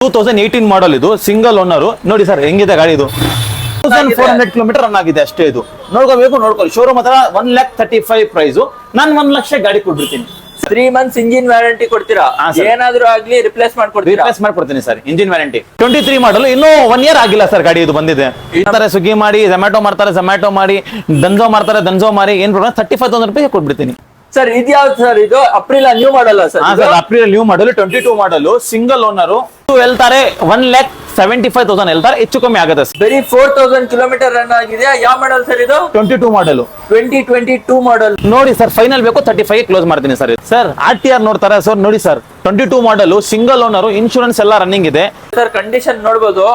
2018 ಮಾಡಲ್ ಇದು single owner ನೋಡಿ sir ಹೆಂಗಿದೆ ಗಾಡಿ ಇದು 1400 ಕಿಲೋಮೀಟರ್ ರನ್ ಆಗಿದೆ ಅಷ್ಟೇ ಇದು ನೋಡ್ಕೋಬೇಕು ನೋಡ್ಕೊಳ್ಳಿ ಶೋರೂಮ್ ಹತ್ರ 1,35,000 ಪ್ರೈಸ್ ನಾನು 1 ಲಕ್ಷ ಗಾಡಿ ಕೊಡ್ಬಿಡ್ತೀನಿ 3 months ಇಂಜಿನ್ ವ್ಯಾರಂಟಿ ಕೊಡ್ತೀರಾ ಏನಾದ್ರೂ ಆಗ್ಲಿ ರಿಪ್ಲೇಸ್ ಮಾಡ್ಕೊಡ್ತೀನಿ ಸರ್ ಇಂಜಿನ್ ವ್ಯಾರಂಟಿ 23 ಮಾಡಲ್ ಇನ್ನೂ 1 year ಆಗಿಲ್ಲ ಸರ್ ಗಾಡಿ ಇದು ಬಂದಿದೆ ಸ್ವಿಗ್ಗಿ ಮಾಡಿ ಝೊಮ್ಯಾಟೊ ಮಾಡಿ ದಂಜೋ ಮಾಡ್ತಾರೆ ದಂಜೋ ಮಾಡಿ ಏನ್ ಪ್ರಾಬ್ಲಮ್ 35,000 ರೂಪಾಯಿ ಕೊಟ್ಬಿಡ್ತೀನಿ ಸರ್ ಇದ್ಯಾವ್ದು ಸರ್ ಇದು April new model sir April new model 22 model single owner ಹೇಳ್ತಾರೆ 1,75,000 ಹೇಳ್ತಾರೆ ಹೆಚ್ಚು ಕಮ್ಮಿ ಆಗುತ್ತೆ ಸರ್ ಬರೀ 4,000 ಕಿಲೋಮೀಟರ್ ರನ್ ಆಗಿದೆ ಯಾವ ಮಾಡಲ್ ಸರ್ ಇದು 22 ಮಾಡಲ್ 2022 ಮಾಡಲ್ ನೋಡಿ ಸರ್ ಫೈನಲ್ ಬೇಕು 35 ಕ್ಲೋಸ್ ಮಾಡ್ತೀನಿ ಸರ್ ಸರ್ RTR ನೋಡ್ತಾರೆ ಸರ್ ನೋಡಿ sir 22 model single owner insurance ಎಲ್ಲ ರನ್ನಿಂಗ್ ಇದೆ ಸರ್ ಕಂಡೀಷನ್ ನೋಡಬಹುದು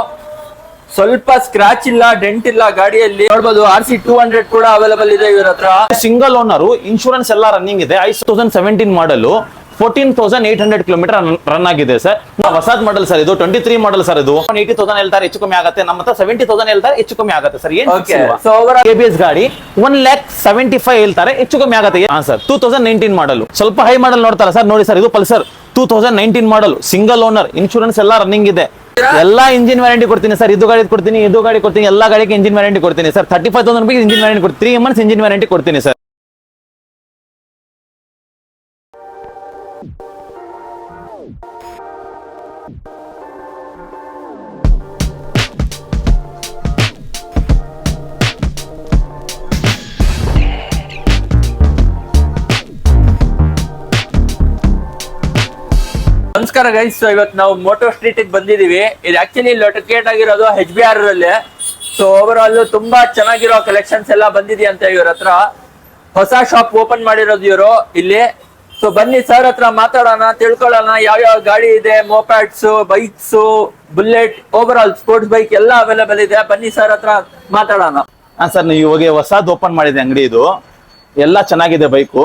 ಸ್ವಲ್ಪ ಸ್ಕ್ರಾಚ್ ಇಲ್ಲ ಡೆಂಟ್ ಇಲ್ಲ ಗಾಡಿಯಲ್ಲಿ ನೋಡಬಹುದು RC 200 ಕೂಡ ಅವೈಲೇಬಲ್ ಇದೆ ಇವ್ರ ಹತ್ರ ಸಿಂಗಲ್ ಓನರ್ ಇನ್ಶೂರೆನ್ಸ್ ಎಲ್ಲ ರನ್ನಿಂಗ್ ಇದೆ 2017 ಮಾಡಲ್ 14,800 ಕಿಲೋಮೀಟರ್ ರನ್ ಆಗಿದೆ ಸರ್ ಹೊಸದ್ ಮಾಡಲ್ ಸರ್ ಇದು 23 ಮಾಡಲ್ ಸರ್ ಇದು 80,000 ಹೇಳ್ತಾರೆ ಹೆಚ್ಚು ಕಮ್ಮಿ ಆಗುತ್ತೆ ನಮ್ಮ ಹತ್ರ 70,000 ಹೇಳ್ತಾರೆ ಹೆಚ್ಚು ಕಮ್ಮಿ ಆಗುತ್ತೆ ಸರ್ ಏನ್ KBS ಗಾಡಿ 1,75,000 ಹೇಳ್ತಾರೆ ಹೆಚ್ಚು ಕಮ್ಮಿ ಆಗುತ್ತೆ ಹಾ ಸರ್ 2019 ಮಾಡಲ್ ಸ್ವಲ್ಪ ಹೈ ಮಾಡಲ್ ನೋಡ್ತಾರೆ ಸರ್ ನೋಡಿ ಸರ್ ಇದು ಪಲ್ಸರ್ 2019 ಮಾಡಲ್ ಸಿಂಗಲ್ ಓನರ್ ಇನ್ಶೂರೆನ್ಸ್ ಎಲ್ಲ ರನ್ನಿಂಗ್ ಇದೆ ಎಲ್ಲಾ ಇಂಜಿನ್ ವ್ಯಾರಂಟಿ ಕೊಡ್ತೀನಿ ಸರ್ ಇದು ಗಾಡಿ ಕೊಡ್ತೀನಿ ಎಲ್ಲಾ ಗಾಡಿಗೆ ಇಂಜಿನ್ ವ್ಯಾರಂಟಿ ಕೊಡ್ತೀನಿ ಸರ್ 35,000 ರೂಪಾಯಿ ಇಂಜಿನ್ ವ್ಯಾರಂಟಿ ಕೊಡ್ತೀನಿ 3 months ಇಂಜಿನ್ ವ್ಯಾರಂಟಿ ಕೊಡ್ತೀನಿ ಸರ್ ನಮಸ್ಕಾರ ಗೈಸ್ ಇವತ್ತು ನಾವು ಮೋಟೋ ಸ್ಟ್ರೀಟ್ ಬಂದಿದೀವಿ ಇದು ಆಕ್ಚುಲಿ ಲೊಕೇಟ್ ಆಗಿರೋದು HBR ಅಲ್ಲಿ ಸೊ ಓವರ್ ಆಲ್ ತುಂಬಾ ಚೆನ್ನಾಗಿರೋ ಕಲೆಕ್ಷನ್ಸ್ ಎಲ್ಲ ಬಂದಿದೆ ಅಂತ ಇವ್ರ ಹತ್ರ ಹೊಸ ಶಾಪ್ ಓಪನ್ ಮಾಡಿರೋದು ಇವರು ಇಲ್ಲಿ ಸೊ ಬನ್ನಿ ಸರ್ ಹತ್ರ ಮಾತಾಡೋಣ ತಿಳ್ಕೊಳ್ಳೋಣ ಯಾವ ಗಾಡಿ ಇದೆ mopeds bikes Bullet overall sports bike ಎಲ್ಲ ಅವೈಲೇಬಲ್ ಇದೆ ಬನ್ನಿ ಸರ್ ಹತ್ರ ಮಾತಾಡೋಣ ಹಾ ಸರ್ ನೀವು ಇವಾಗ ಹೊಸದು ಓಪನ್ ಮಾಡಿದೆ ಅಂಗಡಿ ಇದು ಎಲ್ಲ ಚೆನ್ನಾಗಿದೆ ಬೈಕು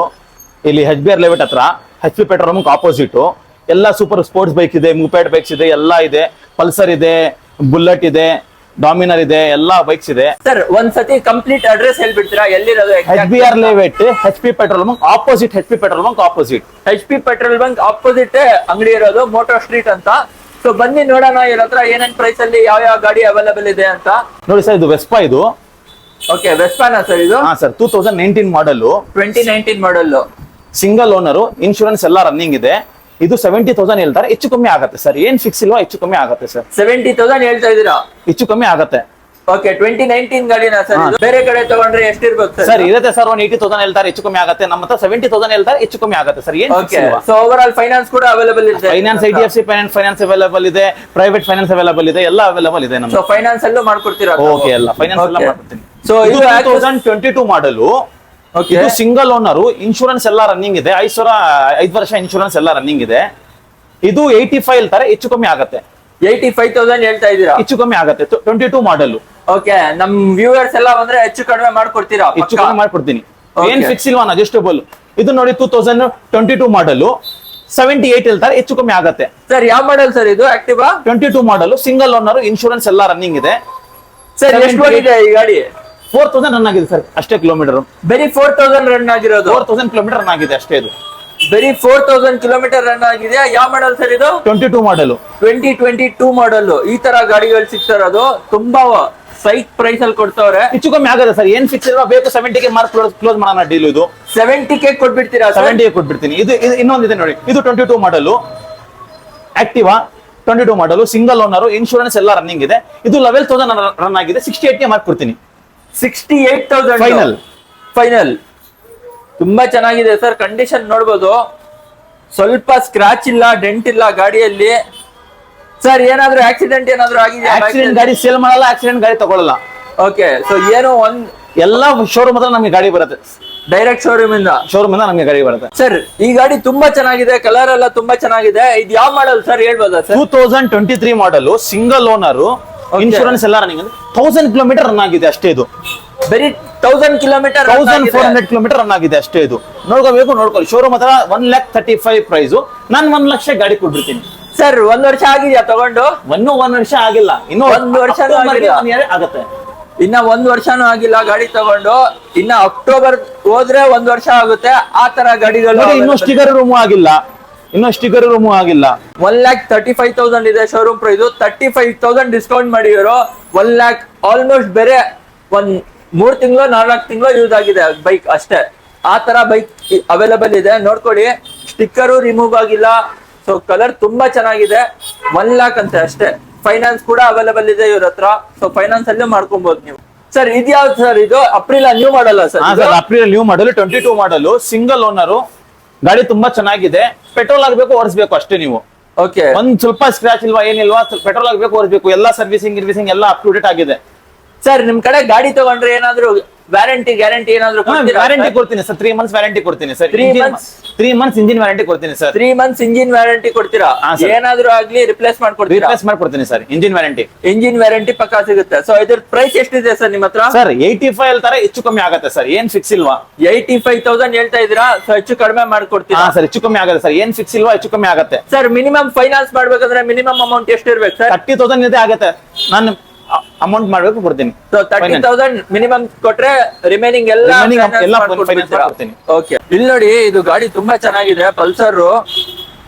ಇಲ್ಲಿ HBR ಲೇಔಟ್ ಹತ್ರ HP ಪೆಟ್ರೋಲ್ ಬಂಕ್ ಆಪೋಸಿಟ್ ಎಲ್ಲ ಸೂಪರ್ ಸ್ಪೋರ್ಟ್ಸ್ ಬೈಕ್ ಇದೆ ಮೂಪ್ಯಾಡ್ ಬೈಕ್ಸ್ ಇದೆ ಎಲ್ಲ ಇದೆ ಪಲ್ಸರ್ ಇದೆ ಬುಲೆಟ್ ಇದೆ ಡಾಮಿನರ್ ಇದೆ ಎಲ್ಲಾ ಬೈಕ್ಸ್ ಇದೆ ಸರ್ ಒಂದ್ಸತಿ ಕಂಪ್ಲೀಟ್ ಅಡ್ರೆಸ್ ಹೇಳ್ಬಿಡ್ತೀರಾ ಎಲ್ಲಿರೋದು HBR layout HP petrol bunk opposite HP petrol bunk opposite HP petrol bunk opposite ಅಂಗಡಿ ಇರೋದು ಮೋಟೋ ಸ್ಟ್ರೀಟ್ ಅಂತ ಸೊ ಬನ್ನಿ ನೋಡೋಣ ಇವ್ರ ಹತ್ರ ಏನೇನ್ ಪ್ರೈಸ್ ಅಲ್ಲಿ ಯಾವ ಗಾಡಿ ಅವೈಲೇಬಲ್ ಇದೆ ಅಂತ ನೋಡಿ ಸರ್ ಇದು ವೆಸ್ಪಾ ಇದು ಓಕೆ ವೆಸ್ಪಾನಾ ಸರ್ ಇದು ಹಾ ಸರ್ 2019 ಮಾಡಲ್ 2019 ಮಾಡಲ್ ಸಿಂಗಲ್ ಓನರ್ ಇನ್ಶೂರೆನ್ಸ್ ಎಲ್ಲ ರನ್ನಿಂಗ್ ಇದೆ ಇದು 70,000 ಹೇಳ್ತಾರೆ ಹೆಚ್ಚು ಕಮ್ಮಿ ಆಗುತ್ತೆ ಸರ್ ಏನ್ ಫಿಕ್ಸ್ ಇಲ್ವಾ ಹೆಚ್ಚು ಕಮ್ಮಿ ಆಗುತ್ತೆ ಸರ್ 70,000 ಹೇಳ್ತಾ ಇದೀರಾ ಹೆಚ್ಚು ಕಮ್ಮಿ ಆಗುತ್ತೆ ಓಕೆ 2019 ಗಾಡಿನಾ ಸರ್ ಬೇರೆ ಕಡೆ ತಗೊಂಡ್ರೆ ಎಷ್ಟಿರ್ಬೇಕು ಸರ್ ಇರುತ್ತೆ ಸರ್ 80,000 ಹೇಳ್ತಾರೆ ಹೆಚ್ಚು ಕಮ್ಮಿ ಆಗುತ್ತೆ ನಮ್ಮ ಹತ್ರ 70,000 ಹೇಳ್ತಾರೆ ಹೆಚ್ಚು ಕಮ್ಮಿ ಆಗುತ್ತೆ ಸರ್ ಏನ್ okay so over all finance ಕೂಡ ಅವೈಲೇಬಲ್ ಇದೆ ಫೈನಾನ್ಸ್ IDFC ಫೈನಾನ್ಸ್ ಅವೈಲೇಬಲ್ ಇದೆ ಪ್ರೈವೇಟ್ ಫೈನಾನ್ಸ್ ಅವೈಲೇಬಲ್ ಇದೆ ಎಲ್ಲ ಅವೈಲೇಬಲ್ ಇದೆ ನಮ್ಗೆ ಸೊ ಫೈನಾನ್ಸ್ ಅಲ್ಲೂ ಮಾಡ್ಕೊಡ್ತೀರಾ ಓಕೆ ಎಲ್ಲ ಫೈನಾನ್ಸ್ ಎಲ್ಲ ಮಾಡ್ಕೊಡ್ತೀನಿ ಸೊ ಇದು 2022 ಮಾಡಲ್ ಇದು ಸಿಂಗಲ್ ಓನರ್ ಇನ್ಶೂರೆನ್ಸ್ ಎಲ್ಲ ರನ್ನಿಂಗ್ ಇದೆ 5 ವರ್ಷ ಇನ್ಶೂರೆನ್ಸ್ ಎಲ್ಲ ರನ್ನಿಂಗ್ ಇದೆ ಇದು 85 ಹೇಳ್ತಾರೆ ಹೆಚ್ಚು ಕಮ್ಮಿ ಆಗುತ್ತೆ 85,000 ಹೇಳ್ತಾ ಇದೀರಾ ಹೆಚ್ಚು ಕಮ್ಮಿ ಆಗುತ್ತೆ 22 ಮಾಡಲ್ ಓಕೆ ನಮ್ ವ್ಯೂವರ್ಸ್ ಎಲ್ಲ ಬಂದ್ರೆ ಹೆಚ್ಚು ಕಡಿಮೆ ಮಾಡ್ಕೊಡ್ತೀರಾ ಹೆಚ್ಚು ಕಡಿಮೆ ಮಾಡ್ಕೊಡ್ತೀನಿ ಏನ್ ಫಿಕ್ಸ್ ಇಲ್ವಾ ಅಡ್ಜಸ್ಟಬಲ್ ಇದು ನೋಡಿ 2022 ಮಾಡಲ್ 78 ಹೇಳ್ತಾರೆ ಹೆಚ್ಚು ಕಮ್ಮಿ ಆಗುತ್ತೆ ಸರ್ ಯಾವ ಮಾಡಲ್ ಸರ್ ಇದು Activa 22 model single owner insurance ಎಲ್ಲ ರನ್ನಿಂಗ್ ಇದೆ ಸರ್ ಎಷ್ಟು ಓಡಿದೆ ಈ ಗಾಡಿ 4,000 ರನ್ ಆಗಿದೆ ಸರ್ ಅಷ್ಟೇ ಕಿಲೋಮೀಟರ್ ಬರೀ 4,000 ರನ್ ಆಗಿರೋದು 4,000 ಕಿಲೋಮೀಟರ್ ರನ್ ಆಗಿದೆ ಅಷ್ಟೇ ಇದು ಬರೀ 4,000 ಕಿಲೋಮೀಟರ್ ರನ್ ಆಗಿದೆ ಯಾವ ಮಾಡಲ್ ಸರ್ ಇದು 22 ಮಾಡಲ್ 2022 ಮಾಡಲ್ ಈ ತರ ಗಾಡಿಗಳು ಸಿಗ್ತಾ ಇರೋದು ತುಂಬಾ ಸೈಕ್ ಪ್ರೈಸ್ ಅಲ್ಲಿ ಕೊಡ್ತಾವ್ರೆ ಹೆಚ್ಚು ಕಮ್ಮಿ ಆಗುತ್ತೆ ಸರ್ ಏನ್ ಫಿಕ್ಸ್ ಇಲ್ವಾ ಬೇಕು 70ಗೆ ಮಾರ್ಕ್ ಕ್ಲೋಸ್ ಮಾಡೋಣ ಡೀಲ್ ಇದು 70K ಕೊಟ್ಬಿಡ್ತೀರಾ 70ಗೆ ಕೊಟ್ಬಿಡ್ತೀನಿ ಇದು ಇನ್ನೊಂದಿದೆ ನೋಡಿ ಇದು 22 model Activa 22 model single owner insurance ಎಲ್ಲ ರನ್ನಿಂಗ್ ಇದೆ ಇದು 11,000 ರನ್ ಆಗಿದೆ 68ಗೆ ಮಾರ್ಕ್ ಕೊಡ್ತೀನಿ 68,000 ಫೈನಲ್ ತುಂಬಾ ಚೆನ್ನಾಗಿದೆ ಸರ್ ಕಂಡೀಷನ್ ನೋಡ್ಬೋದು ಸ್ವಲ್ಪ ಸ್ಕ್ರಾಚ್ ಇಲ್ಲ ಡೆಂಟ್ ಇಲ್ಲ ಗಾಡಿಯಲ್ಲಿ ಸರ್ ಏನಾದ್ರೂ ಆಕ್ಸಿಡೆಂಟ್ ಏನಾದ್ರೂ ಆಗಿದೆಯಾ ಆಕ್ಸಿಡೆಂಟ್ ಗಾಡಿ ಸೇಲ್ ಮಾಡಲ್ಲ ಆಕ್ಸಿಡೆಂಟ್ ಗಾಡಿ ತಗೊಳ್ಳಲ್ಲ ಓಕೆ ಸೊ ಏನೋ ಎಲ್ಲ ಶೋರೂಮ್ ಹತ್ರ ನಮಗೆ ಗಾಡಿ ಬರುತ್ತೆ ಡೈರೆಕ್ಟ್ ಶೋರೂಮ್ ಇಂದ ನಮಗೆ ಗಾಡಿ ಬರುತ್ತೆ ಸರ್ ಈ ಗಾಡಿ ತುಂಬಾ ಚೆನ್ನಾಗಿದೆ ಕಲರ್ ಎಲ್ಲ ತುಂಬಾ ಚೆನ್ನಾಗಿದೆ ಇದು ಯಾವ ಮಾಡಲ್ ಸರ್ ಹೇಳ್ಬೋದಾ ಸರ್ 2023 ಮಾಡಲ್ ಸಿಂಗಲ್ ಓನರ್ ಇನ್ಶೂರೆನ್ಸ್ ಎಲ್ಲ ರನ್ನಿಂಗ್ 1,000 ಕಿಲೋಮೀಟರ್ ರನ್ ಆಗಿದೆ ಅಷ್ಟೇ ಇದು ಬರೀ 1,000 ಕಿಲೋಮೀಟರ್ 1,400 ಕಿಲೋಮೀಟರ್ ರನ್ ಆಗಿದೆ ಅಷ್ಟೇ ಇದು ನೋಡ್ಕೋಬೇಕು ನೋಡ್ಕೊಳ್ಳಿ ಶೋರೂಮ್ ಹತ್ರ 1,35,000 ಪ್ರೈಸ್ ನಾನು 1 ಲಕ್ಷ ಗಾಡಿ ಕೊಟ್ಬಿಡ್ತೀನಿ ಸರ್ 1 ವರ್ಷ ಆಗಿದ್ಯಾ ತಗೊಂಡು 1 ವರ್ಷ ಆಗಿಲ್ಲ ಇನ್ನು 1 ವರ್ಷ ಆಗುತ್ತೆ ಇನ್ನ 1 ವರ್ಷನೂ ಆಗಿಲ್ಲ ಗಾಡಿ ತಗೊಂಡು ಇನ್ನ ಅಕ್ಟೋಬರ್ ಹೋದ್ರೆ 1 ವರ್ಷ ಆಗುತ್ತೆ ಆ ತರ ಗಾಡಿಗಳು ಇನ್ನು ಸ್ಟಿಕರ್ ರೂಮ್ ಆಗಿಲ್ಲ ಇನ್ನೂ ಸ್ಟಿಕರ್ ರಿಮೂವ್ ಆಗಿಲ್ಲ. 1,35,000 ಇದೆ ಶೋರೂಮ್ ಪ್ರೈಸ್. 35,000 ಡಿಸ್ಕೌಂಟ್ ಮಾಡಿರೋ 1 lakh ಆಲ್ಮೋಸ್ಟ್ ಬೇರೆ ಒಂದ್ 3 ತಿಂಗಳು 4 ತಿಂಗಳು ಯೂಸ್ ಆಗಿದೆ ಬೈಕ್ ಅಷ್ಟೇ. ಆ ತರ ಬೈಕ್ ಅವೈಲೇಬಲ್ ಇದೆ, ನೋಡ್ಕೊಳ್ಳಿ. ಸ್ಟಿಕ್ಕರು ರಿಮೂವ್ ಆಗಿಲ್ಲ. ಸೊ ಕಲರ್ ತುಂಬಾ ಚೆನ್ನಾಗಿದೆ. 1 lakh ಅಂತೆ ಅಷ್ಟೇ. ಫೈನಾನ್ಸ್ ಕೂಡ ಅವೈಲೇಬಲ್ ಇದೆ ಇವ್ರ ಹತ್ರ. ಸೊ ಫೈನಾನ್ಸ್ ಅಲ್ಲೇ ಮಾಡ್ಕೊಬಹುದು ನೀವು. ಸರ್ ಇದ್ಯಾವ್ದು ಸರ್? ಇದು April new model sir? Sir April new model 22 model, single owner. ಗಾಡಿ ತುಂಬಾ ಚೆನ್ನಾಗಿದೆ. ಪೆಟ್ರೋಲ್ ಆಗ್ಬೇಕು, ಓಡಿಸ್ಬೇಕು ಅಷ್ಟೇ ನೀವು. ಓಕೆ. ಒಂದ್ ಸ್ವಲ್ಪ ಸ್ಕ್ರಾಚ್ ಇಲ್ವಾ, ಏನಿಲ್ವಾ, ಪೆಟ್ರೋಲ್ ಆಗ್ಬೇಕು, ಓಡಿಸ್ಬೇಕು. ಎಲ್ಲ ಸರ್ವಿಸಿಂಗ್ ಎಲ್ಲ ಅಪ್ ಟು ಡೇಟ್ ಆಗಿದೆ. ಸರ್ ನಿಮ್ ಕಡೆ ಗಾಡಿ ತಗೊಂಡ್ರೆ ಏನಾದ್ರು ವ್ಯಾರಂಟಿ ಗ್ಯಾರಂಟಿ ಏನಾದ್ರು ವ್ಯಾರಂಟಿ ಕೊಡ್ತೀನಿ ಸರ್. 3 months ವ್ಯಾರಂಟಿ ಕೊಡ್ತೀನಿ ಸರ್. 3 months ಇಂಜಿನ್ ವ್ಯಾರಂಟಿ ಕೊಡ್ತೀನಿ ಸರ್. 3 months ಇಂಜಿನ್ ವ್ಯಾರಂಟಿ ಕೊಡ್ತೀರಾ? ಏನಾದ್ರು ಆಗ್ಲಿ ರಿಪ್ಲೇಸ್ ಮಾಡ್ಕೊಡ್ತೀರಾ? ರಿಪ್ಲೇಸ್ ಮಾಡ್ಕೊಡ್ತೀನಿ sir. Engine warranty. Engine warranty ಪಕ್ಕಾ ಸಿಗುತ್ತೆ. ಸೊ ಇದ್ರ ಪ್ರೈಸ್ ಎಷ್ಟಿದೆ ಸರ್ ನಿಮ್ಮ ಹತ್ರ? ಸರ್ 85 ಹೇಳ್ತಾರೆ, ಹೆಚ್ಚು ಕಮ್ಮಿ ಆಗುತ್ತೆ ಸರ್. ಏನ್ ಫಿಕ್ಸ್ ಇಲ್ವಾ? 85,000 ಹೇಳ್ತಾ ಇದೀರಾ? ಸೊ ಹೆಚ್ಚು ಕಡಿಮೆ ಮಾಡ್ಕೊಡ್ತೀರಾ? ಸರ್ ಹೆಚ್ಚು ಕಮ್ಮಿ ಆಗುತ್ತೆ ಸರ್. ಏನ್ ಫಿಕ್ಸ್ ಇಲ್ವಾ, ಹೆಚ್ಚು ಕಮ್ಮಿ ಆಗುತ್ತೆ ಸರ್. ಮಿನಿಮಮ್ ಫೈನಾನ್ಸ್ ಮಾಡ್ಬೇಕಂದ್ರೆ ಮಿನಿಮಮ್ ಅಮೌಂಟ್ ಎಷ್ಟು ಇರ್ಬೇಕು ಸರ್? 30,000 ಇದೆ ಆಗುತ್ತೆ. ನಾನು ಅಮೌಂಟ್ ಮಾಡ್ಬೇಕು ಕೊಡ್ತೀನಿ. ಸೊ 30,000 ಮಿನಿಮಮ್ ಕೊಟ್ರೆ ರಿಮೈನಿಂಗ್ ಎಲ್ಲ ಕೊಡ್ತೀನಿ. ಓಕೆ. ಇಲ್ಲಿ ನೋಡಿ, ಇದು ಗಾಡಿ ತುಂಬಾ ಚೆನ್ನಾಗಿದೆ, ಪಲ್ಸರ್.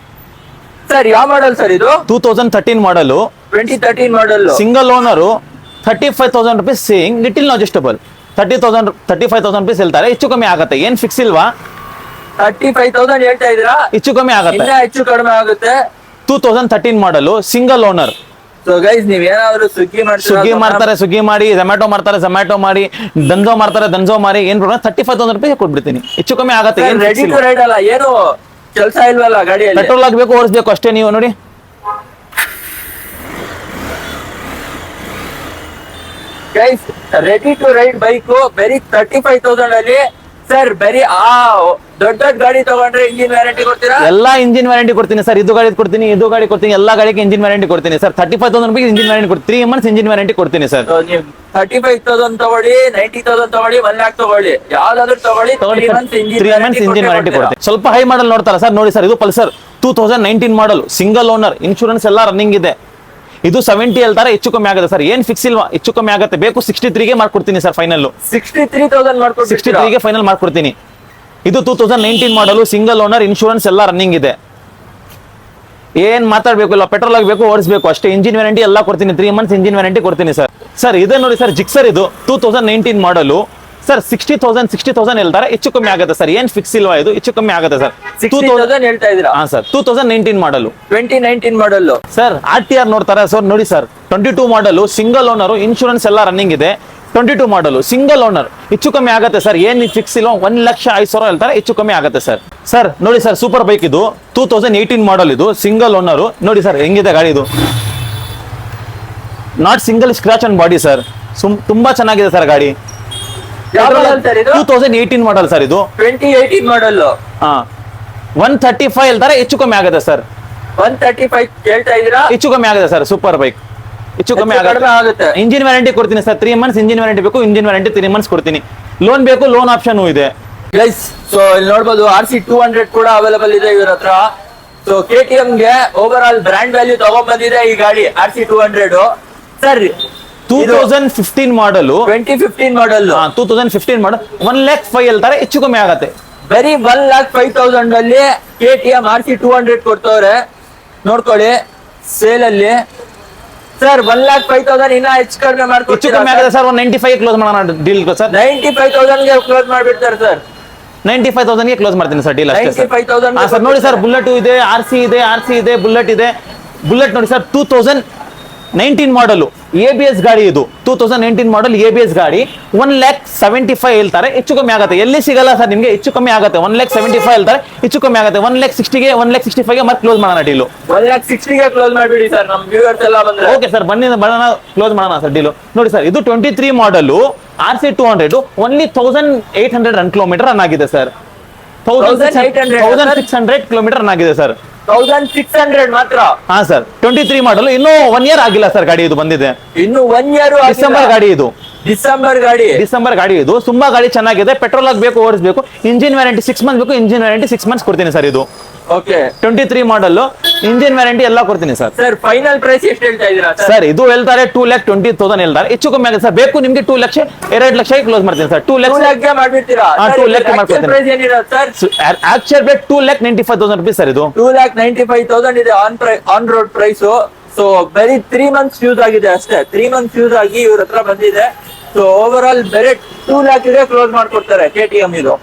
ಸರ್ ಯಾವ ಮಾಡಲ್ ಸರ್ ಇದು? 2013 model, 2013 model, single owner. 35,000 rupees saying, little adjustable. 35,000 rupees ಹೇಳ್ತಾರೆ, ಹೆಚ್ಚು ಕಮ್ಮಿ ಆಗುತ್ತೆ. ಏನ್ ಫಿಕ್ಸ್ ಇಲ್ವಾ? 35,000 ಹೇಳ್ತಾ ಇದೀರಾ? ಹೆಚ್ಚು ಕಮ್ಮಿ ಆಗುತ್ತೆ, ಇನ್ನ ಹೆಚ್ಚು ಕಡಿಮೆ ಆಗುತ್ತೆ. 2013 model, single owner. So guys, ನೀವ್ ಏನಾದ್ರು ಸ್ವಿಗ್ಗಿ ಮಾಡ್ತಾರೆ, ಸ್ವಿಗ್ಗಿ ಮಾಡಿ, ಝೊಮ್ಯಾಟೊ ಮಾಡ್ತಾರೆ, ಝೊಮ್ಯಾಟೊ ಮಾಡಿ, ದನ್ಜೋ ಮಾಡ್ತಾರೆ, ದನ್ಜೋ ಮಾಡಿ, ಏನ್ ಪ್ರಾಬ್ಲಮ್? 35,000 rupees ಕೊಟ್ಬಿಡ್ತೀನಿ. ಹೆಚ್ಚು ಕಮ್ಮಿ ಆಗುತ್ತೆ. ರೆಡಿ ಟು ರೈಡ್ ಅಲ್ಲ, ಏನು ಕೆಲಸ ಇಲ್ವಲ್ಲ ಗಾಡಿಯಲ್ಲಿ? ಪೆಟ್ರೋಲ್ ಆಗ್ಬೇಕು, ಓಡಿಸ್ಬೇಕು ಅಷ್ಟೇ. ನೀವು ನೋಡಿ, guys, ready to ride bike ಬರೀ 35,000 ಅಲ್ಲಿ. ಸರ್ ಬರೀ ದೊಡ್ಡ ಗಾಡಿ ತಗೊಂಡ್ರೆ ಇಂಜಿನ್ ವ್ಯಾರಂಟಿ ಕೊಡ್ತೀರಾ? ಎಲ್ಲಾ ಇಂಜಿನ್ ವ್ಯಾರಂಟಿ ಕೊಡ್ತೀನಿ ಸರ್. ಇದು ಗಾಡಿ ಕೊಡ್ತೀನಿ, ಇದು ಗಾಡಿ ಕೊಡ್ತೀನಿ, ಎಲ್ಲಾ ಗಾಡಿಗೆ ಇಂಜಿನ್ ವ್ಯಾರಂಟಿ ಕೊಡ್ತೀನಿ ಸರ್. 35,000 rupees ಇಂಜಿನ್ ವ್ಯಾರಂಟಿ ಕೊಡ್ತೀನಿ. 3 months ಇಂಜಿನ್ ವ್ಯಾರಂಟಿ ಕೊಡ್ತೀನಿ ಸರ್. 35,000 ತಗೊಳ್ಳಿ, 90,000 ತಗೊಳ್ಳಿ, 1 lakh ತಗೊಳ್ಳಿ, ಯಾವ್ದಾದ್ರು ತಗೊಳ್ಳಿ. 3 months ಇಂಜಿನ್ ವ್ಯಾರಂಟಿ ಕೊಡ್ತೀನಿ. ಸ್ವಲ್ಪ ಹೈ ಮಾಡಲ್ ನೋಡ್ತಾರ ಸರ್. ನೋಡಿ ಸರ್, ಇದು ಪಲ್ಸರ್ 2019 ಮಾಡಲ್, ಸಿಂಗಲ್ ಓನರ್, ಇನ್ಶೂರೆನ್ಸ್ ಎಲ್ಲ ರನ್ನಿಂಗ್ ಇದೆ. ಇದು 70 ಹೇಳ್ತಾರೆ, ಹೆಚ್ಚು ಕಮ್ಮಿ ಆಗುತ್ತೆ ಸರ್. ಏನ್ ಫಿಕ್ಸ್ ಇಲ್ವಾ, ಹೆಚ್ಚು ಕಮ್ಮಿ ಆಗುತ್ತೆ. ಬೇಕು 63ಗೆ ಮಾಡ್ಕೊಡ್ತೀನಿ ಸರ್. ಫೈನಲ್ 63,000 ಮಾಡ್ಕೊಡ್ತೀನಿ. 63ಗೆ ಫೈನಲ್ ಮಾಡ್ಕೊಡ್ತೀನಿ. ಇದು 2019 ಮಾಡಲು, ಸಿಂಗಲ್ ಓನರ್, ಇನ್ಶೂರೆನ್ಸ್ ಎಲ್ಲ ರನ್ನಿಂಗ್ ಇದೆ. ಏನ್ ಮಾತಾಡ್ಬೇಕು ಇಲ್ಲ, ಪೆಟ್ರೋಲ್ ಆಗಬೇಕು, ಓಡಿಸ್ಬೇಕು ಅಷ್ಟೇ. ಇಂಜಿನ್ ವ್ಯಾರಂಟಿ ಎಲ್ಲ ಕೊಡ್ತೀನಿ. 3 months ಇಂಜಿನ್ ವ್ಯಾರಂಟಿ ಕೊಡ್ತೀನಿ ಸರ್. ಸರ್ ಇದೆ ನೋಡಿ ಸರ್, ಜಿಕ್ಸರ್ ಇದು 2019 ಮಾಡಲು ಸರ್. 60,000 ಹೇಳ್ತಾರೆ, ಹೆಚ್ಚು ಕಮ್ಮಿ ಆಗುತ್ತೆ ಸರ್. ಏನ್ ಫಿಕ್ಸ್ ಇಲ್ವಾ, ಇದು ಹೆಚ್ಚು ಕಮ್ಮಿ ಆಗುತ್ತೆ ಸರ್. 60,000 ಹೇಳ್ತಾ ಇದೀರಾ? ಹಾ ಸರ್, 2019 ಮಾಡಲು, 2019 ಮಾಡಲ್ ಸರ್. RTR ನೋಡ್ತಾರೆ ಸರ್. ನೋಡಿ ಸರ್, 22 ಮಾಡಲು, ಸಿಂಗಲ್ ಓನರ್, ಇನ್ಶೂರೆನ್ಸ್ ಎಲ್ಲ ರನ್ನಿಂಗ್ ಇದೆ. 22 ಮಾಡಲು, ಸಿಂಗಲ್ ಓನರ್, ಹೆಚ್ಚು ಕಮ್ಮಿ ಆಗುತ್ತೆ ಸರ್. ಏನ್ ಫಿಕ್ಸ್ ಇಲ್ಲ, 1,05,000 ಹೇಳ್ತಾರೆ, ಹೆಚ್ಚು ಕಮ್ಮಿ ಆಗುತ್ತೆ ಸರ್. ಸರ್ ನೋಡಿ ಸರ್, ಸೂಪರ್ ಬೈಕ್ ಇದು 2018 ಮಾಡಲ್, ಇದು ಸಿಂಗಲ್ ಓನರ್. ನೋಡಿ ಸರ್ ಹೆಂಗಿದೆ ಗಾಡಿ. ಇದು not single scratch on body sir. ತುಂಬಾ ಚೆನ್ನಾಗಿದೆ ಸರ್ ಗಾಡಿ. 2018 ಮಾಡಲ್ ಸರ್. ಇದು 2018 ಮಾಡಲ್. 135 ಹೇಳ್ತಾರೆ, ಹೆಚ್ಚು ಕಮ್ಮಿ ಆಗುತ್ತೆ ಸರ್. 135 ಹೇಳ್ತಾ ಇದೀರಾ? ಹೆಚ್ಚು ಕಮ್ಮಿ ಆಗುತ್ತೆ ಸರ್. ಸೂಪರ್ ಬೈಕ್, ಹೆಚ್ಚು ಕಮ್ಮಿ ಆಗುತ್ತೆ. ಇಂಜಿನ್ ವ್ಯಾರಂಟಿ ಕೊಡ್ತೀನಿ ಸರ್. 3 months ಇಂಜಿನ್ ವ್ಯಾರಂಟಿ ಬೇಕು, ಇಂಜಿನ್ ವ್ಯಾರಂಟಿ 3 months ಕೊಡ್ತೀನಿ. ಲೋನ್ ಬೇಕು, ಲೋನ್ ಆಪ್ಷನ್ ಇದೆ. ಗೈಸ್, ಸೊ ಇಲ್ಲಿ ನೋಡಬಹುದು, RC 200 ಕೂಡ ಅವೈಲೇಬಲ್ ಇದೆ ಇವ್ರ ಹತ್ರ. ಸೊ KTM ಗೆ ಓವರ್ ಆಲ್ ಬ್ರ್ಯಾಂಡ್ ವ್ಯಾಲ್ಯೂ ತಗೊಂಡ್ ಬಂದಿದೆ ಈ ಗಾಡಿ, RC 200 ಸರ್. 2015 ಮಾಡಲು, 2015 ಮಾಡಲ್, 2015 ಮಾಡಲ್, 1,05,000 ಹೇಳ್ತಾರೆ, ಹೆಚ್ಚು ಕಮ್ಮಿ ಆಗುತ್ತೆ. ಬರೀ 1,05,000 ಅಲ್ಲಿ KTM RC 200 ಕೊಡ್ತವ್ರೆ, ನೋಡ್ಕೊಳ್ಳಿ ಸೇಲ್ ಅಲ್ಲಿ. ಸರ್ 1,05,000 ಇನ್ನ ಹೆಚ್ಚು ಕಡಿಮೆ ಮಾಡ್ಕೊಡ್ತೀರಾ? ಹೆಚ್ಚು ಕಮ್ಮಿ ಆಗುತ್ತೆ ಸರ್. 195 ಕ್ಲೋಸ್ ಮಾಡೋಣ ಡೀಲ್ ಸರ್. 95,000 ಗೆ ಕ್ಲೋಸ್ ಮಾಡ್ಬಿಡ್ತಾರೆ ಸರ್. 95,000 ಗೆ ಕ್ಲೋಸ್ ಮಾಡ್ತೀನಿ ಸರ್ ಡೀಲ್ ಅಷ್ಟೇ ಸರ್. 95,000 ಸರ್ ನೋಡಿ ಸರ್, ಬುಲೆಟ್ ಇದೆ, RC ಇದೆ, ಬುಲೆಟ್ ಇದೆ. ಬುಲೆಟ್ ನೋಡಿ ಸರ್, 2019 ಮಾಡಲು, ABS ಗಾಡಿ ಇದು. 2019 ಮಾಡಲ್ ABS ಗಾಡಿ, 1,75,000 ಹೇಳ್ತಾರೆ, ಹೆಚ್ಚು ಕಮ್ಮಿ ಆಗುತ್ತೆ. ಎಲ್ಲಿ ಸಿಗಲ್ಲ ಸರ್ ನಿಮ್ಗೆ, ಹೆಚ್ಚು ಕಮ್ಮಿ ಆಗುತ್ತೆ. 1,75,000 ಹೇಳ್ತಾರೆ, ಹೆಚ್ಚು ಕಮ್ಮಿ ಆಗುತ್ತೆ. 1,60,000ಗೆ 1,65,000ಗೆ ಮತ್ತೆ ಕ್ಲೋಸ್ ಮಾಡೋಣ ಡೀಲು. 1,60,000ಗೆ ಕ್ಲೋಸ್ ಮಾಡ್ಬಿಡಿ ಸರ್, ನಮ್ ವ್ಯೂವರ್ಸ್ ಎಲ್ಲ ಬಂದ್ರೆ. ಓಕೆ ಸರ್, ಬನ್ನಿ ಬರೋಣ, ಕ್ಲೋಸ್ ಮಾಡೋಣ ಸರ್ ಡೀಲು. ನೋಡಿ ಸರ್, ಇದು 23 ಮಾಡಲು, RC 200, only 1,800 run kilometre run ಆಗಿದೆ ಸರ್. 1,600 ಕಿಲೋಮೀಟರ್ ರನ್ ಆಗಿದೆ ಸರ್. 1,600 ಮಾತ್ರ. ಹಾ ಸರ್, 23 ಮಾಡಲು, ಇನ್ನೂ 1 year ಆಗಿಲ್ಲ ಸರ್ ಗಾಡಿ. ಇದು ಬಂದಿದೆ ಇನ್ನು 1 year ಡಿಸೆಂಬರ್ ಗಾಡಿ ಇದು. ಡಿಸೆಂಬರ್ ಗಾಡಿ ಇದು. ತುಂಬಾ ಗಾಡಿ ಚೆನ್ನಾಗಿದೆ. ಪೆಟ್ರೋಲ್ ಆಗಬೇಕು, ಓಡಿಸಬೇಕು. ಇಂಜಿನ್ ವ್ಯಾರಂಟಿ 6 months ಬೇಕು, ಇಂಜಿನ್ ವ್ಯಾರಂಟಿ 6 months ಕೊಡ್ತೀನಿ ಸರ್. ಇದು ಓಕೆ 23 ಮಾಡಲ್, ಇಂಜಿನ್ ವ್ಯಾರಂಟಿ ಎಲ್ಲ ಕೊಡ್ತೀನಿ ಸರ್. ಸರ್ ಫೈನಲ್ ಪ್ರೈಸ್ ಎಷ್ಟು ಹೇಳ್ತಾ ಇದೀರಾ ಸರ್? ಸರ್ ಇದು ಹೇಳ್ತಾರೆ 2,20,000 ಹೇಳ್ತಾರೆ, ಹೆಚ್ಚು ಕಮ್ಮಿ ಆಗುತ್ತೆ ಸರ್. ಬೇಕು ನಿಮ್ಗೆ 2 ಲಕ್ಷ 2 ಲಕ್ಷಕ್ಕೆ ಕ್ಲೋಸ್ ಮಾಡ್ತೀನಿ ಸರ್. 2 ಲಕ್ಷ ಮಾಡ್ಬಿಡ್ತೀರಾ? 2 ಲಕ್ಷ ಮಾಡ್ಕೊಡ್ತೀನಿ. ಪ್ರೈಸ್ ಏನಿರುತ್ತೆ sir? Actual rate 2,95,000 rupees sir. ಇದು 2,95,000 ಇದೆ ಆನ್ ರೋಡ್ ಪ್ರೈಸ್. ಸೊ ಬರೀ 3 months ಯೂಸ್ ಆಗಿದೆ ಅಷ್ಟೇ. 3 months ಯೂಸ್ ಆಗಿ ಇವ್ರ ಹತ್ರ ಬಂದಿದೆ. ಸೊ ಓವರ್ ಆಲ್ ಬೇರೆ 2 lakh ಗೆ ಕ್ಲೋಸ್ ಮಾಡ್ಕೊಡ್ತಾರೆ KTM ಇದು.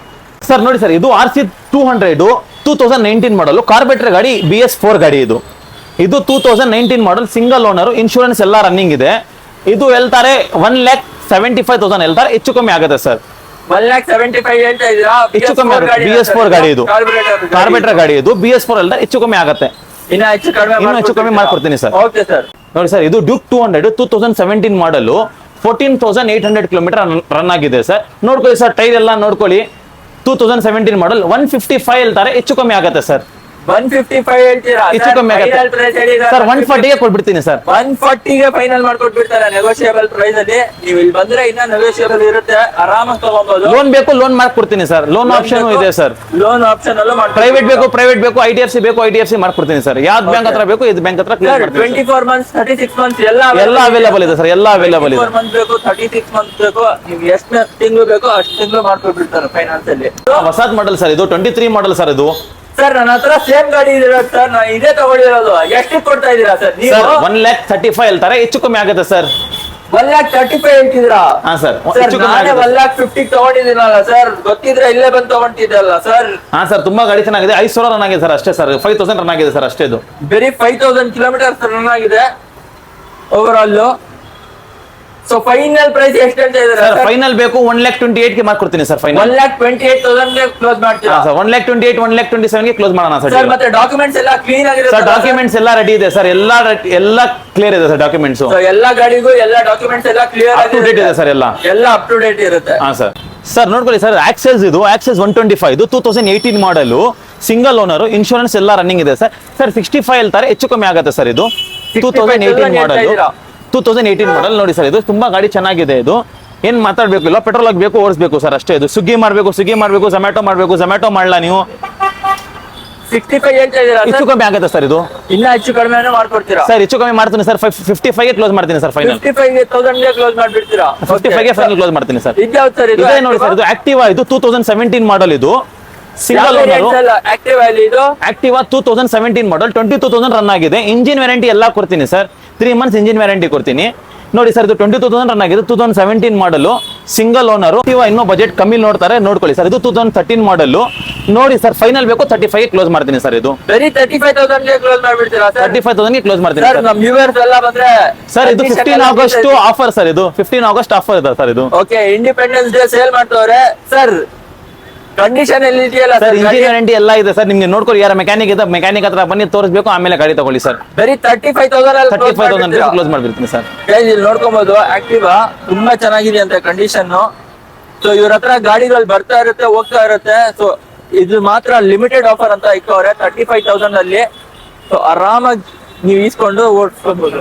ಸರ್ ನೋಡಿ ಸರ್, ಇದು RC 200 2019 ಮಾಡಲ್ ಕಾರ್ಬೇಟರ್ ಗಾಡಿ, BS4 ಗಾಡಿ. ಇದು 2019 ಮಾಡಲ್, ಸಿಂಗಲ್ ಓನರ್, ಇನ್ಶೂರೆನ್ಸ್ ಎಲ್ಲ ರನ್ನಿಂಗ್ ಇದೆ. ಇದು ಹೇಳ್ತಾರೆ 1,75,000 ಹೇಳ್ತಾರೆ, ಹೆಚ್ಚು ಕಮ್ಮಿ ಆಗುತ್ತೆ ಸರ್. 1,75,000 ಹೇಳ್ತಾ ಇದೀರಾ? ಹೆಚ್ಚು ಕಮ್ಮಿ ಆಗುತ್ತೆ. BS4 ಗಾಡಿ ಇದು, ಕಾರ್ಬೇಟರ್ ಗಾಡಿ ಇದು, BS4 ಹೇಳ್ತಾರೆ, ಹೆಚ್ಚು ಕಮ್ಮಿ ಆಗುತ್ತೆ. ಇನ್ನೂ ಹೆಚ್ಚು ಕಡಿಮೆ ಮಾಡ್ಕೊಡ್ತೀನಿ ಸರ್. Okay sir. ನೋಡಿ ಸರ್, ಇದು ಡ್ಯೂಕ್ 200 2017 ಮಾಡಲ್, 14,800 ಕಿಲೋಮೀಟರ್ ರನ್ ಆಗಿದೆ ಸರ್. ನೋಡ್ಕೊಳ್ಳಿ ಸರ್, ಟೈರ್ ಎಲ್ಲ ನೋಡ್ಕೊಳ್ಳಿ. 2017 ಮಾಡಲ್, 155 ಹೇಳ್ತಾರೆ, ಹೆಚ್ಚು ಕಮ್ಮಿ ಆಗುತ್ತೆ ಸರ್. 155 ಹೇಳ್ತೀರಾ? ಹೆಚ್ಚು ಕಮ್ಮಿ ಆಗುತ್ತೆ ಸರ್. 140ಗೆ ಕೊಟ್ಬಿಡ್ತೀನಿ ಸರ್. 140ಗೆ ಫೈನಲ್ ಮಾಡ್ಕೊಟ್ಬಿಡ್ತಾರೆ ನೆಗೋಷಿಯಬಲ್ ಪ್ರೈಸ್ ಅಲ್ಲಿ. ನೀವು ಇಲ್ಲಿ ಬಂದ್ರೆ ಇನ್ನ ನೆಗೋಷಿಯಬಲ್ ಇರುತ್ತೆ, ಆರಾಮಾಗಿ ತಗೋಬಹುದು. ಲೋನ್ ಬೇಕು, ಲೋನ್ ಮಾಡ್ಕೊಡ್ತೀನಿ ಸರ್. ಲೋನ್ ಆಪ್ಷನ್ ಇದೆ ಸರ್. ಲೋನ್ ಆಪ್ಷನ್ ಅಲ್ಲೂ ಪ್ರೈವೇಟ್ ಬೇಕು, IDFC ಬೇಕು, IDFC ಮಾಡ್ಕೊಡ್ತೀನಿ ಸರ್. ಯಾವ್ದು ಬ್ಯಾಂಕ್ ಹತ್ರ ಬೇಕು, ಇದು ಬ್ಯಾಂಕ್ ಹತ್ರ ಕ್ಲಿಯರ್ ಮಾಡ್ತೀನಿ. 24 months 36 months ಎಲ್ಲ ಅವೈಲೇಬಲ್ ಇದೆ ಸರ್. ಎಲ್ಲ ಅವೈಲೇಬಲ್ ಇದೆ. 24 months ಬೇಕು, 36 months ಬೇಕು, ನೀವು ಎಷ್ಟು ತಿಂಗಳು ಬೇಕೋ ಅಷ್ಟು ತಿಂಗಳು ಮಾಡ್ಕೊಟ್ಬಿಡ್ತಾರೆ ಫೈನಾನ್ಸ್ ಅಲ್ಲಿ. ಹೊಸದ್ ಮಾಡಲ್ ಸರ್. ಇದು 23 ಮಾಡಲ್ ಸರ್. ಇದು ಸರ್ ನನ್ನ ಹತ್ರ ಸೇಮ್ ಗಾಡಿ ಇದೆ ಸರ್, ನಾನು ಇದೇ ತಗೊಂಡಿರೋದು. ಎಷ್ಟು ಕೊಡ್ತಾ ಇದೀರಾ ಸರ್ ನೀವು? 1,35,000 ಹೇಳ್ತಾರೆ, ಹೆಚ್ಚು ಕಮ್ಮಿ ಆಗುತ್ತೆ ಸರ್. 1,35,000 ಹೇಳ್ತಿದ್ರಾ? ಹಾ ಸರ್, ಸರ್ ಹೆಚ್ಚು ಕಮ್ಮಿ ನಾನೇ ಆಗುತ್ತೆ. 1,50,000 ತಗೊಂಡಿದ್ದೀನಲ್ಲ ಸರ್, ಗೊತ್ತಿದ್ರೆ ಇಲ್ಲೇ ಬಂದು ತಗೊಂಡಿದ್ದಲ್ಲ ಸರ್. ಹಾ ಸರ್, ತುಂಬಾ ಗಾಡಿ ಚೆನ್ನಾಗಿದೆ. 5,000 ರನ್ ಆಗಿದೆ ಸರ್ ಅಷ್ಟೇ ಸರ್. 5,000 ರನ್ ಆಗಿದೆ ಸರ್ ಅಷ್ಟೇ. ಇದು ಬರೀ 5,000 ಕಿಲೋಮೀಟರ್ಸ್ ರನ್ ಆಗಿದೆ overall. So final price ಎಷ್ಟು ಹೇಳ್ತಾ ಇದ್ದಾರೆ ಸರ್? ಫೈನಲ್ ಬೇಕು 1,28,000 ಗೆ ಮಾಡ್ಕೊಡ್ತೀನಿ ಸರ್. ಫೈನಲ್ 1,28,000 ಗೆ ಕ್ಲೋಸ್ ಮಾಡ್ತೀರಾ ಸರ್? 1,28,000 1,27,000 ಗೆ ಕ್ಲೋಸ್ ಮಾಡೋಣ ಸರ್. ಸರ್ ಮತ್ತೆ ಡಾಕ್ಯುಮೆಂಟ್ಸ್ ಎಲ್ಲ ಕ್ಲೀನ್ ಆಗಿರುತ್ತೆ ಸರ್? ಡಾಕ್ಯುಮೆಂಟ್ಸ್ ಎಲ್ಲ ರೆಡಿ ಇದೆ ಸರ್. ಎಲ್ಲ ಕ್ಲಿಯರ್ ಇದೆ ಸರ್ ಡಾಕ್ಯುಮೆಂಟ್ಸ್. ಎಲ್ಲ ಗಾಡಿಗೂ ಎಲ್ಲ ಡಾಕ್ಯುಮೆಂಟ್ಸ್ ಎಲ್ಲ ಕ್ಲಿಯರ್ ಅಪ್ ಟು ಡೇಟ್ ಇದೆ ಸರ್. ಎಲ್ಲ ಅಪ್ ಟು ಡೇಟ್ ಇರುತ್ತೆ. ಹಾ ಸರ್. ಸರ್ ನೋಡ್ಕೊಳ್ಳಿ ಸರ್, ಆಕ್ಸೆಸ್ 125 ಇದು 2018 ಮಾಡಲು, ಸಿಂಗಲ್ ಓನರ್, ಇನ್ಶೂರೆನ್ಸ್ ಎಲ್ಲ ರನ್ನಿಂಗ್ ಇದೆ ಸರ್. 65 ಹೇಳ್ತಾರೆ, ಹೆಚ್ಚು ಕಮ್ಮಿ ಆಗುತ್ತೆ ಸರ್. ಇದು 2018 ಮಾಡಲು, 2018 ಮಾಡಲ್ ನೋಡಿ ಸರ್. ಇದು ತುಂಬಾ ಗಾಡಿ ಚೆನ್ನಾಗಿದೆ. ಇದು ಏನ್ ಮಾತಾಡ್ಬೇಕು ಇಲ್ಲ, ಪೆಟ್ರೋಲ್ ಆಗಬೇಕು, ಓಡಿಸ್ಬೇಕು ಸರ್ ಅಷ್ಟೇ. ಇದು ಸ್ವಿಗ್ಗಿ ಮಾಡ್ಬೇಕು, ಝೊಮ್ಯಾಟೊ ಮಾಡ್ಬೇಕು, ಝೊಮ್ಯಾಟೊ ಮಾಡಲ್ಲ ನೀವು. 65 ಹೇಳ್ತಾ ಇದೀರಾ? ಹೆಚ್ಚು ಕಮ್ಮಿ ಆಗುತ್ತೆ ಸರ್. ಇದು ಇನ್ನ ಹೆಚ್ಚು ಕಡಿಮೆ ಮಾಡ್ಕೊಡ್ತೀರಾ ಸರ್? ಹೆಚ್ಚು ಕಮ್ಮಿ ಮಾಡ್ತೀನಿ ಸರ್. 55 ಗೆ ಕ್ಲೋಸ್ ಮಾಡ್ತೀನಿ ಸರ್. ಫೈನಲ್ 55,000 ಗೆ ಕ್ಲೋಸ್ ಮಾಡ್ಬಿಡ್ತೀರಾ? 55 ಗೆ ಫೈನಲ್ ಕ್ಲೋಸ್ ಮಾಡ್ತೀನಿ ಸರ್. ಇದ್ಯಾವ್ದು ಸರ್ ಇದು? ಇದೇ ನೋಡಿ ಸರ್, ಇದು ಆಕ್ಟಿವಾ. ಇದು 2017 ಮಾಡಲ್. ಇದು ಸಿಂಗಲ್ ಓನರ್ ಆಕ್ಟಿವ್ ಅಲ್ಲಿ. ಇದು ಆಕ್ಟಿವಾ 2017 ಮಾಡಲ್, 22,000 ರನ್ ಆಗಿದೆ. ಇಂಜಿನ್ ವ್ಯಾರಂಟಿ ಎಲ್ಲ ಕೊಡ್ತೀನಿ ಸರ್. 3 months ಇಂಜಿನ್ ವ್ಯಾರಂಟಿ ಕೊಡ್ತೀನಿ. ನೋಡಿ ಸರ್, ಇದು 22,000 ರನ್ ಆಗಿದೆ. 2017 ಮಾಡಲು, ಸಿಂಗಲ್ ಓನರ್. ಇನ್ನೂ ಬಜೆಟ್ ಕಮ್ಮಿ ನೋಡ್ತಾರೆ, ನೋಡ್ಕೊಳ್ಳಿ ಸರ್. ಇದು 2013 ಮಾಡಲ್. ನೋಡಿ ಸರ್, ಫೈನಲ್ ಬೇಕು 35 ಗೆ ಕ್ಲೋಸ್ ಮಾಡ್ತೀನಿ ಸರ್. ಇದು ಬರೀ 35,000 ಗೆ ಕ್ಲೋಸ್ ಮಾಡ್ಬಿಡ್ತೀರಾ ಸರ್? 35,000 ಗೆ ಕ್ಲೋಸ್ ಮಾಡ್ತೀನಿ ಸರ್. ನಮ್ಮ ವ್ಯೂವರ್ಸ್ ಎಲ್ಲ ಬಂದ್ರೆ ಸರ್, ಇದು 15 ಆಗಸ್ಟ್ ಆಫರ್ ಸರ್. ಇದು 15 ಆಗಸ್ಟ್ ಆಫರ್ ಇದೆ ಸರ್. ಇದು ಓಕೆ, ಇಂಡಿಪೆಂಡೆನ್ಸ್ ಡೇ ಸೇಲ್ ಮಾಡ್ತವ್ರೆ ಸರ್. ಕಂಡೀಷನ್ ಎಲ್ಲಿ ಇದೆಯಲ್ಲ ಸರ್? ಸರ್? ಇಂಜಿನ್ ವ್ಯಾರಂಟಿ ಎಲ್ಲ ಇದೆ ಸರ್. ನಿಮ್ಗೆ ನೋಡ್ಕೊಳ್ಳಿ, ಯಾರ ಮೆಕ್ಯಾನಿಕ್ ಇದೆ, ಮೆಕ್ಯಾನಿಕ್ ಹತ್ರ ಬನ್ನಿ, ತೋರಿಸ್ಬೇಕು, ಆಮೇಲೆ ಗಾಡಿ ತಗೊಳ್ಳಿ ಸರ್. ಬರೀ 35,000 ಕ್ಲೋಸ್ ಮಾಡ್ಬಿಡ್ತೀನಿ ಸರ್. ಇಲ್ಲಿ ನೋಡ್ಕೊಬಹುದು, ಆಕ್ಟಿವಾ ತುಂಬಾ ಚೆನ್ನಾಗಿದೆ ಅಂತ ಕಂಡೀಷನ್. ಸೊ ಇವ್ರ ಹತ್ರ ಗಾಡಿಗಳು ಬರ್ತಾ ಇರುತ್ತೆ, ಹೋಗ್ತಾ ಇರುತ್ತೆ. ಸೊ ಇದು ಮಾತ್ರ ಲಿಮಿಟೆಡ್ ಆಫರ್ ಅಂತ ಇಕ್ಕವ್ರೆ 35,000 ಅಲ್ಲಿ. ಸೊ ಆರಾಮಾಗಿ ನೀವು ಈಸ್ಕೊಂಡು ಓಡಿಸ್ಕೊಬಹುದು.